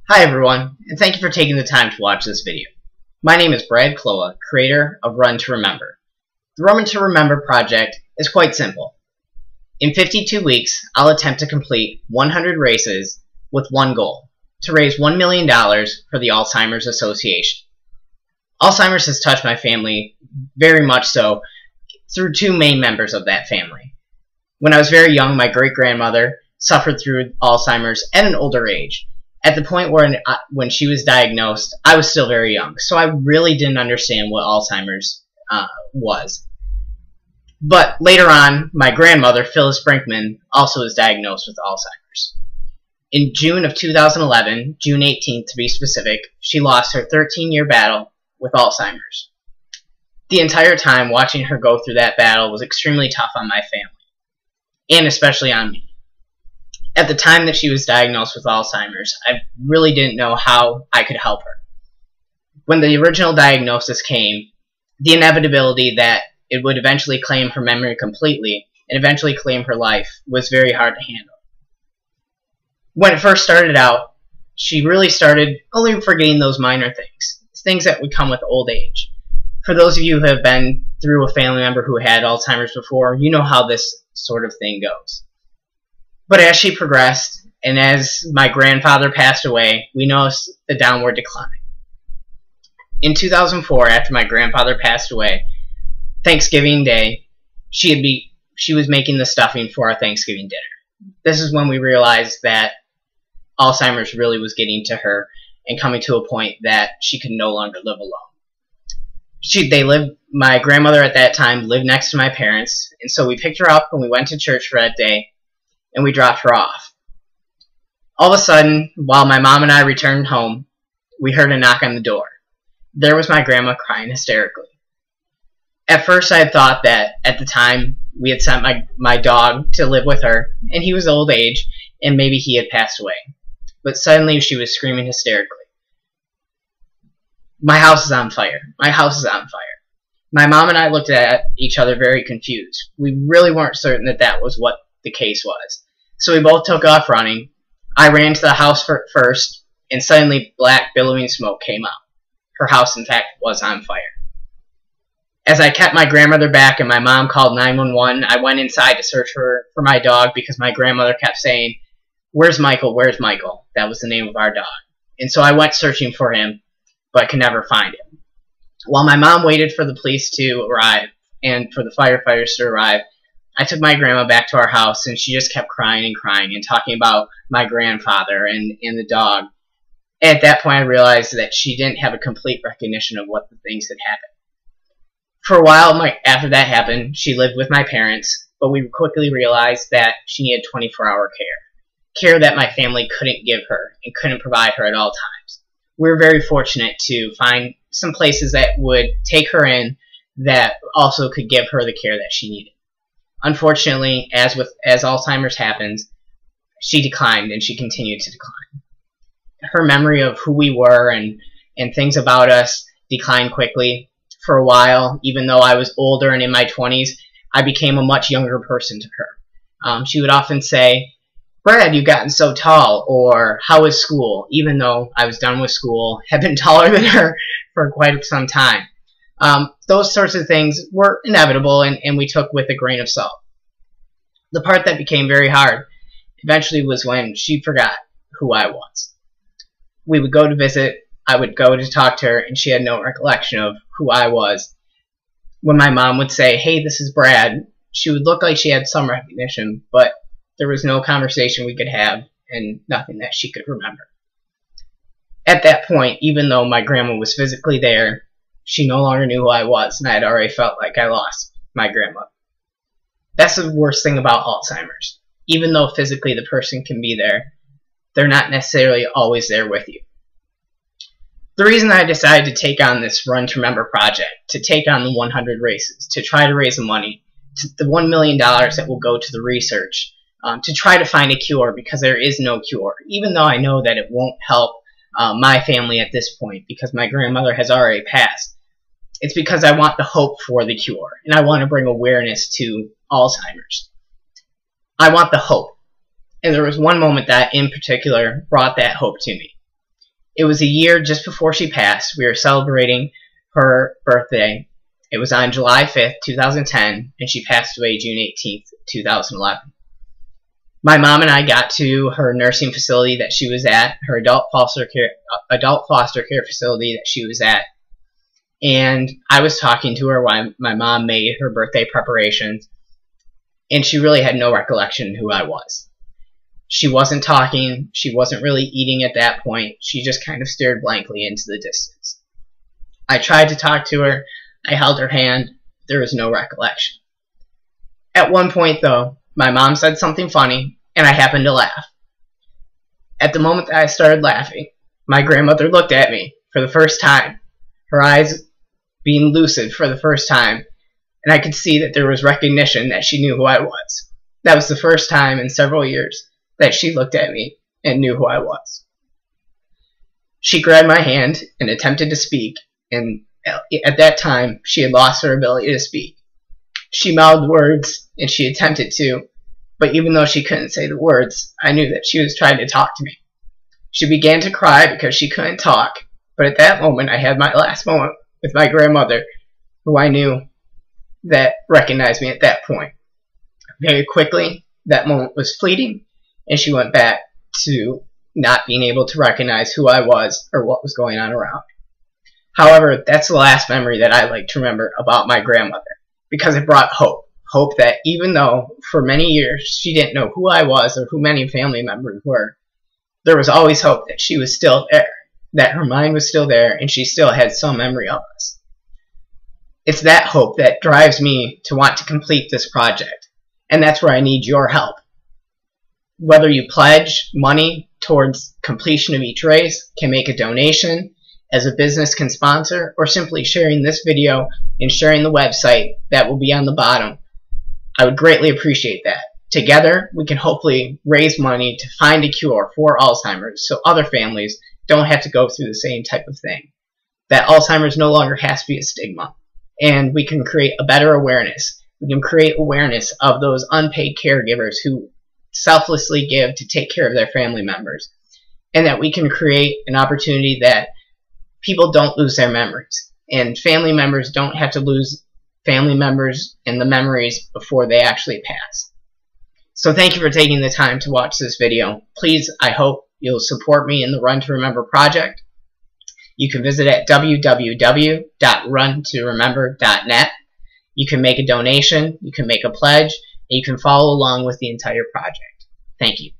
Hi everyone, and thank you for taking the time to watch this video. My name is Brad Kloa, creator of Run to Remember. The Run to Remember project is quite simple. In 52 weeks, I'll attempt to complete 100 races with one goal, to raise $1 million for the Alzheimer's Association. Alzheimer's has touched my family very much so through two main members of that family. When I was very young, my great-grandmother suffered through Alzheimer's at an older age. At the point where when she was diagnosed, I was still very young, so I really didn't understand what Alzheimer's was. But later on, my grandmother, Phyllis Brinkman, also was diagnosed with Alzheimer's. In June of 2011, June 18th to be specific, she lost her 13-year battle with Alzheimer's. The entire time watching her go through that battle was extremely tough on my family, and especially on me. At the time that she was diagnosed with Alzheimer's, I really didn't know how I could help her. When the original diagnosis came, the inevitability that it would eventually claim her memory completely and eventually claim her life was very hard to handle. When it first started out, she really started only forgetting those minor things that would come with old age. For those of you who have been through a family member who had Alzheimer's before, you know how this sort of thing goes. But as she progressed, and as my grandfather passed away, we noticed the downward decline. In 2004, after my grandfather passed away, Thanksgiving Day, she was making the stuffing for our Thanksgiving dinner. This is when we realized that Alzheimer's really was getting to her and coming to a point that she could no longer live alone. My grandmother at that time lived next to my parents, and so we picked her up and we went to church for that day, and we dropped her off. All of a sudden, while my mom and I returned home, we heard a knock on the door. There was my grandma crying hysterically. At first I had thought that at the time we had sent my dog to live with her, and he was old age, and maybe he had passed away. But suddenly she was screaming hysterically. My house is on fire. My house is on fire. My mom and I looked at each other very confused. We really weren't certain that that was what the case was. So we both took off running. I ran to the house first, and suddenly black billowing smoke came out. Her house, in fact, was on fire. As I kept my grandmother back and my mom called 911, I went inside to search for my dog because my grandmother kept saying, "Where's Michael? Where's Michael?" That was the name of our dog. And so I went searching for him, but could never find him. While my mom waited for the police to arrive and for the firefighters to arrive, I took my grandma back to our house, and she just kept crying and crying and talking about my grandfather and the dog. At that point, I realized that she didn't have a complete recognition of what the things had happened. For a while after that happened, she lived with my parents, but we quickly realized that she needed 24-hour care that my family couldn't give her and couldn't provide her at all times. We were very fortunate to find some places that would take her in that also could give her the care that she needed. Unfortunately, as Alzheimer's happens, she declined, and she continued to decline. Her memory of who we were and things about us declined quickly. For a while, even though I was older and in my 20s, I became a much younger person to her. She would often say, "Brad, you've gotten so tall," or "How is school?" even though I was done with school, had been taller than her for quite some time. Those sorts of things were inevitable, and we took with a grain of salt. The part that became very hard eventually was when she forgot who I was. We would go to visit, I would go to talk to her, and she had no recollection of who I was. When my mom would say, "Hey, this is Brad," she would look like she had some recognition, but there was no conversation we could have and nothing that she could remember. At that point, even though my grandma was physically there, she no longer knew who I was, and I had already felt like I lost my grandmother. That's the worst thing about Alzheimer's. Even though physically the person can be there, they're not necessarily always there with you. The reason I decided to take on this Run to Remember project, to take on the 100 races, to try to raise the money, the $1 million that will go to the research, to try to find a cure, because there is no cure, even though I know that it won't help my family at this point because my grandmother has already passed. It's because I want the hope for the cure, and I want to bring awareness to Alzheimer's. I want the hope. And there was one moment that in particular brought that hope to me. It was a year just before she passed. We were celebrating her birthday. It was on July 5th, 2010, and she passed away June 18th, 2011. My mom and I got to her nursing facility that she was at, her adult foster care facility that she was at, and I was talking to her while my mom made her birthday preparations, and she really had no recollection of who I was. She wasn't talking, she wasn't really eating at that point, she just kind of stared blankly into the distance. I tried to talk to her, I held her hand, there was no recollection. At one point though, my mom said something funny, and I happened to laugh. At the moment that I started laughing, my grandmother looked at me for the first time, her eyes being lucid for the first time, and I could see that there was recognition that she knew who I was. That was the first time in several years that she looked at me and knew who I was. She grabbed my hand and attempted to speak, and at that time, she had lost her ability to speak. She mouthed words, and she attempted to, but even though she couldn't say the words, I knew that she was trying to talk to me. She began to cry because she couldn't talk, but at that moment, I had my last moment with my grandmother, who I knew that recognized me at that point. Very quickly, that moment was fleeting, and she went back to not being able to recognize who I was or what was going on around. However, that's the last memory that I like to remember about my grandmother, because it brought hope. Hope that even though for many years she didn't know who I was or who many family members were, there was always hope that she was still there, that her mind was still there, and she still had some memory of us. It's that hope that drives me to want to complete this project, and that's where I need your help. Whether you pledge money towards completion of each race, can make a donation, as a business can sponsor, or simply sharing this video and sharing the website that will be on the bottom, I would greatly appreciate that. Together, we can hopefully raise money to find a cure for Alzheimer's so other families don't have to go through the same type of thing. That Alzheimer's no longer has to be a stigma, and we can create a better awareness. We can create awareness of those unpaid caregivers who selflessly give to take care of their family members, and that we can create an opportunity that people don't lose their memories, and family members don't have to lose family members and the memories before they actually pass. So thank you for taking the time to watch this video. Please, I hope you'll support me in the Run to Remember project. You can visit at www.runtoremember.net. You can make a donation, you can make a pledge, and you can follow along with the entire project. Thank you.